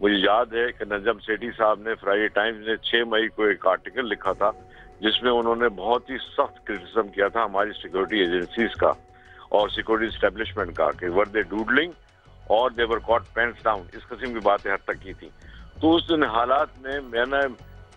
مجھے یاد ہے کہ نجم سیٹھی صاحب نے فرائیڈے ٹائمز نے 6 مئی کو ایک آرٹیکل لکھا تھا جس میں انہوں نے بہت ہی سخت کرٹیسزم کیا تھا ہماری سیکورٹی ایجنسیز کا اور سیکورٹی اسٹیبلشمنٹ کا کہ ور دے ڈوڈلنگ اور دے ور کاٹ پینٹس ڈاؤن، اس قسم کی باتیں حد تک کی تھیں. تو اس حالات میں میں نے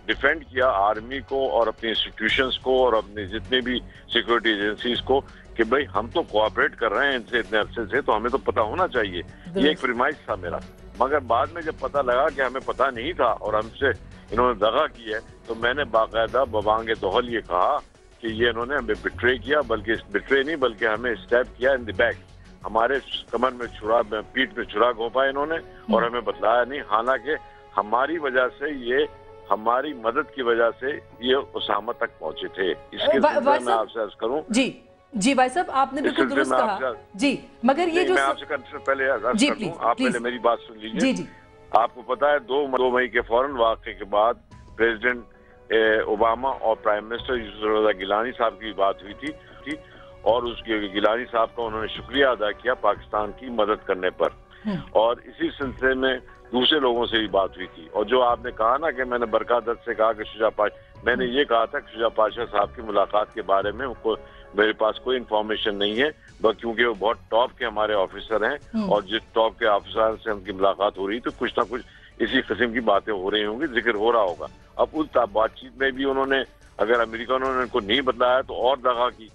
ڈیفینڈ کیا آرمی کو اور اپنی انسٹیٹیوشنز کو اور اپنے جتنے بھی سیکورٹی ایجنسیز کو کہ بھائی ہم تو کوآپریٹ کر رہے ہیں ان سے اتنے عرصے سے، تو ہمیں تو پتہ ہونا چاہیے. یہ ایک پریمائز تھا میرا. مگر بعد میں جب پتہ لگا کہ ہمیں پتہ نہیں تھا اور ہم سے انہوں نے دغا کی ہے، تو میں نے باقاعدہ ببانگ دہل یہ کہا کہ یہ انہوں نے ہمیں بٹرے کیا، بلکہ بٹرے نہیں بلکہ ہمیں اسٹیپ کیا ان دی بیک. ہمارے کمر میں چھرا، پیٹ میں چھرا گھونپا انہوں نے اور ہمیں بتلایا نہیں، حالانکہ ہماری وجہ سے یہ، ہماری مدد کی وجہ سے یہ اسامہ تک پہنچے تھے. اس کے سلسلے میں آپ سے عرض کروں. جی بھائی صاحب آپ نے بالکل درست کہا. جی مگر یہ جو میں آپ سے پہلے عرض کر دوں، آپ پہلے میری بات سن لیجیے. آپ کو پتا ہے 2 مئی کے فوراً واقعے کے بعد پریزیڈنٹ اوباما اور پرائم منسٹر یوسف رضا گیلانی صاحب کی بات ہوئی تھی اور اس کے گیلانی صاحب کا انہوں نے شکریہ ادا کیا پاکستان کی مدد کرنے پر. اور اسی سلسلے میں دوسرے لوگوں سے بھی بات ہوئی تھی. اور جو آپ نے کہا نا کہ میں نے برکا دت سے کہا کہ شجاع پاشا، میں نے یہ کہا تھا کہ شجاع پاشا صاحب کی ملاقات کے بارے میں میرے پاس کوئی انفارمیشن نہیں ہے، کیونکہ وہ بہت ٹاپ کے ہمارے آفیسر ہیں اور جس ٹاپ کے آفیسر سے ان کی ملاقات ہو رہی تو کچھ نہ کچھ اسی قسم کی باتیں ہو رہی ہوں گی، ذکر ہو رہا ہوگا. اب اس بات چیت میں بھی انہوں نے، اگر امریکہ نے ان کو نہیں بتلایا تو اور دغا کی.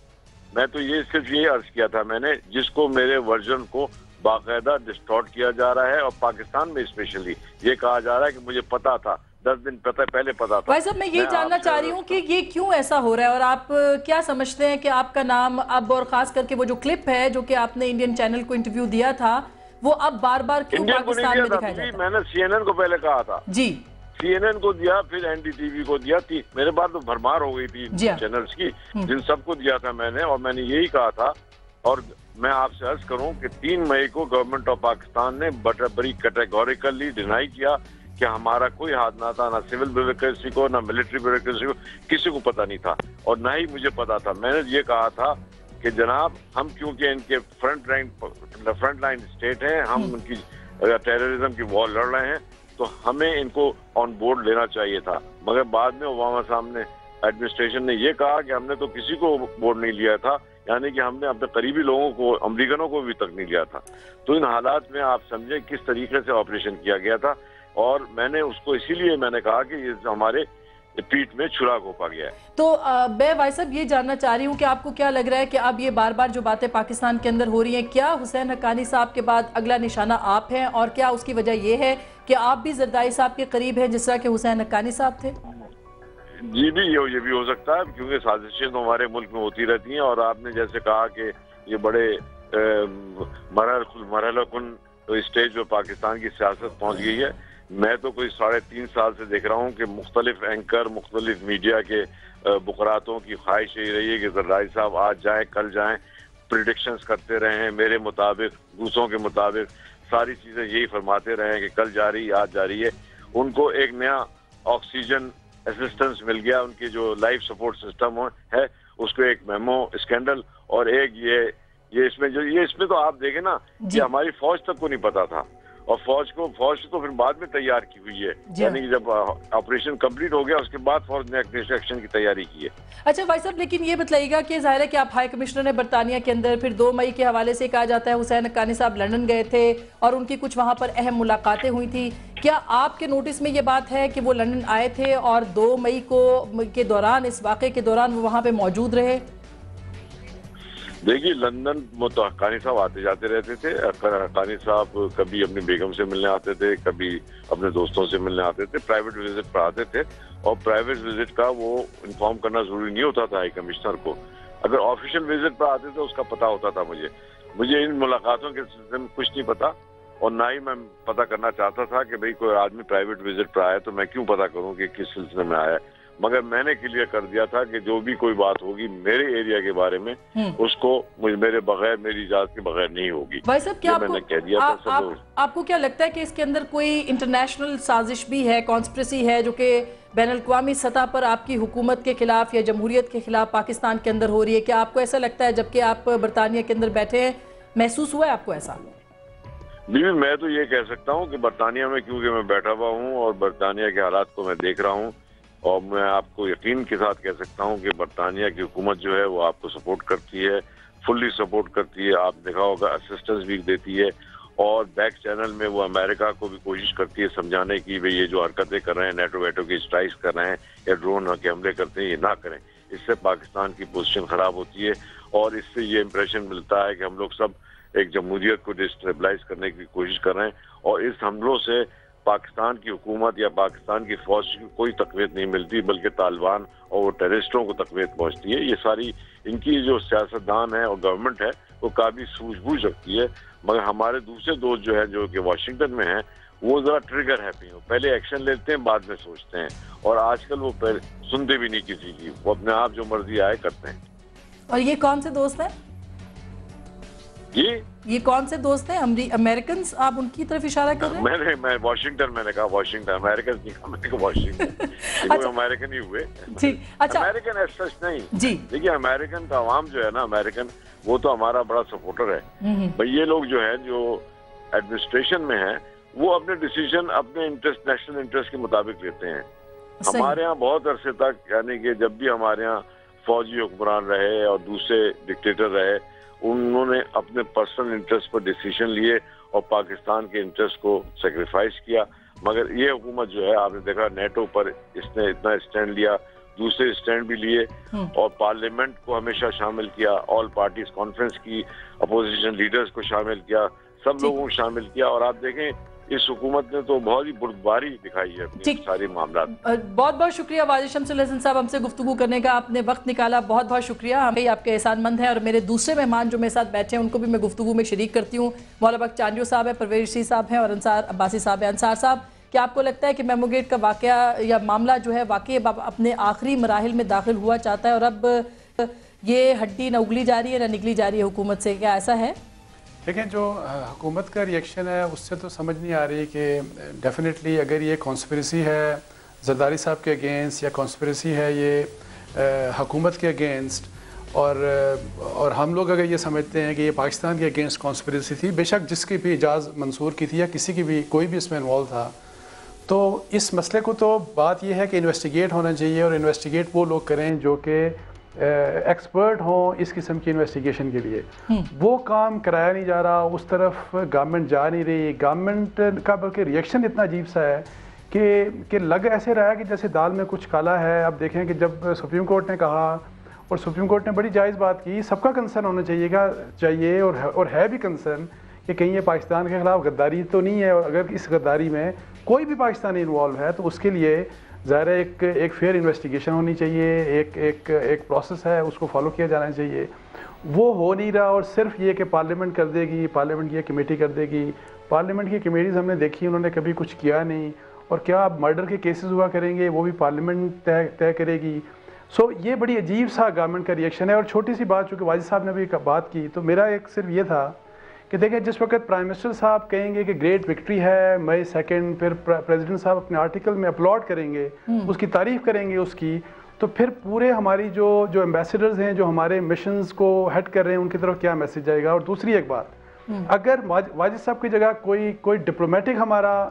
میں تو یہ صرف یہ عرض کیا تھا میں نے، جس کو میرے ورژن کو باقاعدہ ڈسٹارٹ کیا جا رہا ہے اور پاکستان میں اسپیشلی یہ کہا جا رہا ہے کہ مجھے پتا تھا 10 دن پہلے پتا تھا. بھائی صاحب میں یہ جاننا چاہ رہی ہوں کہ یہ کیوں ایسا ہو رہا ہے اور آپ کیا سمجھتے ہیں کہ آپ کا نام اب، اور خاص کر کے وہ جو کلپ ہے جو کہ آپ نے انڈین چینل کو انٹرویو دیا تھا، وہ اب بار بار کیوں پاکستان میں دکھایا جاتا ہے؟ میں نے سی این این کو پہلے کہا تھا. جی سی این این کو دیا، پھر این ڈی ٹی وی کو دیا. میرے پاس تو بھرمار ہو گئی تھی چینلز کی، جن سب کو دیا تھا میں نے. اور میں نے یہی کہا تھا، اور میں آپ سے عرض کروں کہ 3 مئی کو گورنمنٹ آف پاکستان نے بڑی کیٹیگوریکلی ڈینائی کیا کہ ہمارا کوئی ہاتھ نہ تھا، نہ سول بیوروکریسی کو، نہ ملٹری بیوروکریسی کو، کسی کو پتہ نہیں تھا اور نہ ہی مجھے پتا تھا. میں نے یہ کہا تھا کہ جناب ہم کیونکہ ان کے فرنٹ لائن اسٹیٹ ہیں، ہم ان کی ٹیررزم کی وار لڑ رہے ہیں، تو ہمیں ان کو آن بورڈ لینا چاہیے تھا. مگر بعد میں اوباما صاحب نے، ایڈمنسٹریشن نے یہ کہا کہ ہم نے تو کسی کو بورڈ نہیں لیا تھا، یعنی کہ ہم نے اپنے قریبی لوگوں کو، امریکنوں کو بھی تک نہیں لیا تھا. تو ان حالات میں آپ سمجھیں کس طریقے سے آپریشن کیا گیا تھا. اور میں نے اس کو اسی لیے میں نے کہا کہ یہ ہمارے پیٹ میں چھرا گھونپا گیا ہے. تو میں بھائی صاحب یہ جاننا چاہ رہی ہوں کہ آپ کو کیا لگ رہا ہے کہ اب یہ بار بار جو باتیں پاکستان کے اندر ہو رہی ہیں، کیا حسین حقانی صاحب کے بعد اگلا نشانہ آپ ہیں، اور کیا اس کی وجہ یہ ہے کہ آپ بھی زرداری صاحب کے قریب ہیں جس طرح کہ حسین حقانی صاحب تھے؟ جی بھی یہ بھی ہو سکتا ہے، کیونکہ سازشیں تو ہمارے ملک میں ہوتی رہتی ہیں. اور آپ نے جیسے کہا کہ یہ بڑے مرحلہ کن اسٹیج پہ پاکستان کی سیاست پہنچ گئی ہے. میں تو کوئی 3.5 سال سے دیکھ رہا ہوں کہ مختلف اینکر، مختلف میڈیا کے بکراتوں کی خواہش یہی رہی ہے کہ زرداری صاحب آج جائیں کل جائیں، پریڈکشنز کرتے رہے ہیں میرے مطابق، دوسروں کے مطابق، ساری چیزیں یہی فرماتے رہے ہیں کہ کل جاری آج جاری ہے. ان کو ایک نیا آکسیجن اسسٹنس مل گیا، ان کی جو لائف سپورٹ سسٹم ہے اس کو ایک میمو اسکینڈل، اور ایک یہ اس میں تو آپ دیکھیں نا کہ ہماری فوج تک کو نہیں پتا تھا، اور فوج تو پھر بعد میں تیار کی ہوئی ہے. یعنی کہ جب آپریشن کمپلیٹ ہو گیا اس کے بعد فوج نے ایکشن کی تیاری کی ہے. اچھا بھائی صاحب، لیکن یہ بتلائیے گا کہ ظاہر ہے کہ آپ ہائی کمشنر نے برطانیہ کے اندر، پھر 2 مئی کے حوالے سے کہا جاتا ہے حسین حقانی صاحب لندن گئے تھے اور ان کی کچھ وہاں پر اہم ملاقاتیں ہوئی تھی. کیا آپ کے نوٹس میں یہ بات ہے کہ وہ لندن آئے تھے اور 2 مئی کے دوران، اس واقعے کے دوران وہ وہاں پہ موجود رہے؟ دیکھیے لندن تو حقانی صاحب آتے جاتے رہتے تھے. حقانی صاحب کبھی اپنی بیگم سے ملنے آتے تھے، کبھی اپنے دوستوں سے ملنے آتے تھے، پرائیویٹ وزٹ پر آتے تھے. اور پرائیویٹ وزٹ کا وہ انفارم کرنا ضروری نہیں ہوتا تھا ہائی کمشنر کو. اگر آفیشیل وزٹ پر آتے تھے اس کا پتہ ہوتا تھا. مجھے ان ملاقاتوں کے سلسلے میں کچھ نہیں پتا، اور نہ ہی میں پتہ کرنا چاہتا تھا کہ بھئی کوئی آدمی پرائیویٹ وزٹ پر آیا تو میں کیوں پتہ کروں کہ کس سلسلے میں آیا ہے. مگر میں نے کلیئر کر دیا تھا کہ جو بھی کوئی بات ہوگی میرے ایریا کے بارے میں اس کو میرے بغیر، میری اجازت کے بغیر نہیں ہوگی. بھائی صاحب کیا آپ کو کیا لگتا ہے کہ اس کے اندر کوئی انٹرنیشنل سازش بھی ہے، کانسپریسی ہے جو کہ بین الاقوامی سطح پر آپ کی حکومت کے خلاف یا جمہوریت کے خلاف پاکستان کے اندر ہو رہی ہے؟ کیا آپ کو ایسا لگتا ہے جبکہ آپ برطانیہ کے اندر بیٹھے ہیں، محسوس ہوا ہے آپ کو ایسا؟ میں تو یہ کہہ سکتا ہوں کہ برطانیہ میں کیونکہ میں بیٹھا ہوا ہوں اور برطانیہ کے حالات کو میں دیکھ رہا ہوں، اور میں آپ کو یقین کے ساتھ کہہ سکتا ہوں کہ برطانیہ کی حکومت جو ہے وہ آپ کو سپورٹ کرتی ہے، فلی سپورٹ کرتی ہے. آپ دیکھا ہوگا اسسٹنس بھی دیتی ہے، اور بیک چینل میں وہ امریکہ کو بھی کوشش کرتی ہے سمجھانے کی بھئی یہ جو حرکتیں کر رہے ہیں، نیٹو ویٹو کی اسٹرائکس کر رہے ہیں یا ڈرون کے حملے کرتے ہیں، یہ نہ کریں. اس سے پاکستان کی پوزیشن خراب ہوتی ہے، اور اس سے یہ امپریشن ملتا ہے کہ ہم لوگ سب ایک جمہوریت کو ڈسٹیبلائز کرنے کی کوشش کر رہے ہیں، اور اس حملوں سے پاکستان کی حکومت یا پاکستان کی فوج کی کوئی تقویت نہیں ملتی، بلکہ طالبان اور وہ ٹیررسٹوں کو تقویت پہنچتی ہے. یہ ساری ان کی جو سیاستدان ہے اور گورنمنٹ ہے وہ کافی سوجھ بوجھ رکھتی ہے، مگر ہمارے دوسرے دوست جو ہیں جو کہ واشنگٹن میں ہیں وہ ذرا ٹریگر ہیپی ہو، پہلے ایکشن لیتے ہیں بعد میں سوچتے ہیں، اور آج کل وہ سنتے بھی نہیں کسی کی، وہ اپنے آپ جو مرضی آئے کرتے ہیں. اور یہ کون سے دوست ہیں؟ یہ کون سے دوست ہیں؟ امریکنز؟ آپ ان کی طرف اشارہ کر رہے ہیں؟ میں واشنگٹن، میں نے کہا واشنگٹن، امریکن نہیں کہا، میں نے کہا واشنگٹن. امریکن ہی ہوئے. امریکن ایسا نہیں. دیکھیے امریکن کا عوام جو ہے نا، امریکن وہ تو ہمارا بڑا سپورٹر ہے. بھائی یہ لوگ جو ہیں جو ایڈمنسٹریشن میں ہیں وہ اپنے ڈیسیژن اپنے انٹرسٹ، نیشنل انٹرسٹ کے مطابق لیتے ہیں. ہمارے ہاں بہت عرصے تک، یعنی کہ جب بھی ہمارے ہاں فوجی حکمران رہے اور دوسرے ڈکٹیٹر رہے، انہوں نے اپنے پرسنل انٹرسٹ پر ڈیسیژن لیے اور پاکستان کے انٹرسٹ کو سیکریفائس کیا. مگر یہ حکومت جو ہے، آپ نے دیکھا نیٹو پر اس نے اتنا اسٹینڈ لیا، دوسرے اسٹینڈ بھی لیے، اور پارلیمنٹ کو ہمیشہ شامل کیا، آل پارٹیز کانفرنس کی، اپوزیشن لیڈرز کو شامل کیا، سب لوگوں کو شامل کیا. اور آپ دیکھیں اس حکومت نے تو بہت ہی بردباری دکھائی ہے اپنی ساری معاملات. بہت بہت شکریہ واجد شمس الحسن صاحب، ہم سے گفتگو کرنے کا آپ نے وقت نکالا، بہت بہت شکریہ. ہم آپ کے احسان مند ہیں، اور میرے دوسرے مہمان جو میرے ساتھ بیٹھے ہیں ان کو بھی میں گفتگو میں شریک کرتی ہوں. مولا بخت چاندیو صاحب ہیں، پرویز رشید صاحب ہیں، اور انصار عباسی صاحب ہیں. انصار صاحب، کیا آپ کو لگتا ہے کہ میمو گیٹ کا واقعہ یا معاملہ جو ہے واقعی اپنے آخری مراحل میں داخل ہوا چاہتا ہے، اور اب یہ ہڈی نہ اگلی جا رہی ہے نہ نکلی جا رہی ہے حکومت سے؟ کیا ایسا ہے؟ دیکھیں جو حکومت کا ریئیکشن ہے اس سے تو سمجھ نہیں آ رہی کہ ڈیفینیٹلی اگر یہ کانسپریسی ہے زرداری صاحب کے اگینسٹ، یا کانسپریسی ہے یہ حکومت کے اگینسٹ، اور ہم لوگ اگر یہ سمجھتے ہیں کہ یہ پاکستان کے اگینسٹ کانسپریسی تھی، بے شک جس کی بھی اجاز منصور کی تھی یا کسی کی بھی کوئی بھی اس میں انوالو تھا، تو اس مسئلے کو تو بات یہ ہے کہ انویسٹیگیٹ ہونا چاہیے، اور انویسٹیگیٹ وہ لوگ کریں جو کہ ایکسپرٹ ہوں اس قسم کی انویسٹیگیشن کے لیے. وہ کام کرایا نہیں جا رہا، اس طرف گورنمنٹ جا نہیں رہی. گورنمنٹ کا بلکہ ریئیکشن اتنا عجیب سا ہے کہ لگ ایسے رہا ہے کہ جیسے دال میں کچھ کالا ہے. اب دیکھیں کہ جب سپریم کورٹ نے کہا، اور سپریم کورٹ نے بڑی جائز بات کی، سب کا کنسرن ہونا چاہیے اور ہے بھی کنسرن کہ کہیں یہ پاکستان کے خلاف غداری تو نہیں ہے، اور اگر اس غداری میں کوئی بھی پاکستانی انوالو ہے تو اس کے لیے ظاہر ایک فیئر انویسٹیگیشن ہونی چاہیے، ایک پروسیس ہے اس کو فالو کیا جانا چاہیے. وہ ہو نہیں رہا، اور صرف یہ کہ پارلیمنٹ کر دے گی، پارلیمنٹ کی کمیٹی کر دے گی. پارلیمنٹ کی کمیٹیز ہم نے دیکھی، انہوں نے کبھی کچھ کیا نہیں. اور کیا اب مرڈر کے کیسز ہوا کریں گے وہ بھی پارلیمنٹ طے کرے گی. سو یہ بڑی عجیب سا گورنمنٹ کا ریئیکشن ہے. اور چھوٹی سی بات چونکہ واجد صاحب نے بھی بات کی، تو میرا ایک صرف یہ تھا کہ دیکھیں جس وقت پرائم منسٹر صاحب کہیں گے کہ گریٹ وکٹری ہے مئی 2، پھر پریزیڈنٹ صاحب اپنے آرٹیکل میں اپلوڈ کریں گے، اس کی تعریف کریں گے اس کی، تو پھر پورے ہماری جو ایمبیسیڈرز ہیں جو ہمارے مشنز کو ہیڈ کر رہے ہیں ان کی طرف کیا میسج جائے گا. اور دوسری ایک بات، اگر واجد صاحب کی جگہ کوئی ڈپلومیٹک ہمارا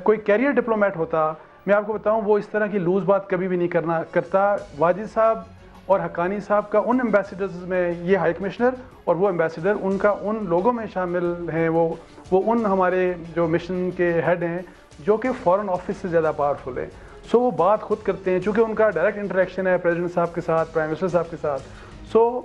کوئی کیریئر ڈپلومیٹ ہوتا، میں آپ کو بتاؤں وہ اس طرح کی لوز بات کبھی بھی نہیں کرتا. واجد صاحب اور حقانی صاحب کا ان ایمبیسیڈرز میں، یہ ہائی کمشنر اور وہ ایمبیسیڈر ان کا ان لوگوں میں شامل ہیں، وہ ان ہمارے جو مشن کے ہیڈ ہیں جو کہ فورن آفس سے زیادہ پاورفل ہیں. سو وہ بات خود کرتے ہیں چونکہ ان کا ڈائریکٹ انٹریکشن ہے پریزیڈنٹ صاحب کے ساتھ، پرائم منسٹر صاحب کے ساتھ. سو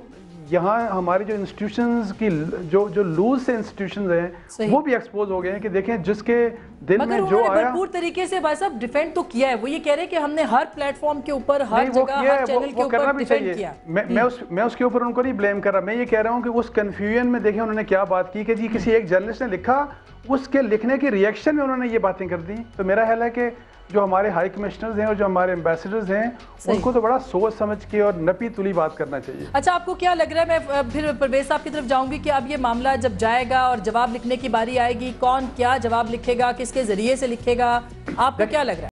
یہاں ہماری جو انسٹیٹیوشنز کی جو لوز سے انسٹیٹیوشنز ہیں وہ بھی ایکسپوز ہو گئے ہیں کہ دیکھیں جس کے دل میں جو آیا. مگر بھرپور طریقے سے بھائی صاحب ڈیفینڈ تو کیا ہے، وہ یہ کہہ رہے ہیں کہ ہم نے ہر پلیٹ فارم کے اوپر، ہر جگہ، ہر چینل کے اوپر ڈیفینڈ کیا. میں اس کے اوپر ان کو نہیں بلیم کر رہا، میں یہ کہہ رہا ہوں کہ اس کنفیوژن میں دیکھیں انہوں نے کیا بات کی کہ جی کسی ایک جرنلسٹ نے لکھا، اس کے لکھنے کے ریئیکشن میں انہوں نے یہ باتیں کر دی. تو میرا خیال ہے کہ جو ہمارے ہائی کمشنرز ہیں اور جو ہمارے ایمبیسیڈرز ہیں ان کو تو بڑا سوچ سمجھ کے اور نپی تلی بات کرنا چاہیے. اچھا آپ کو کیا لگ رہا ہے، میں پھر پرویز صاحب کی طرف جاؤں گی، کہ اب یہ معاملہ جب جائے گا اور جواب لکھنے کی باری آئے گی، کون کیا جواب لکھے گا، کس کے ذریعے سے لکھے گا، آپ کو کیا لگ رہا ہے؟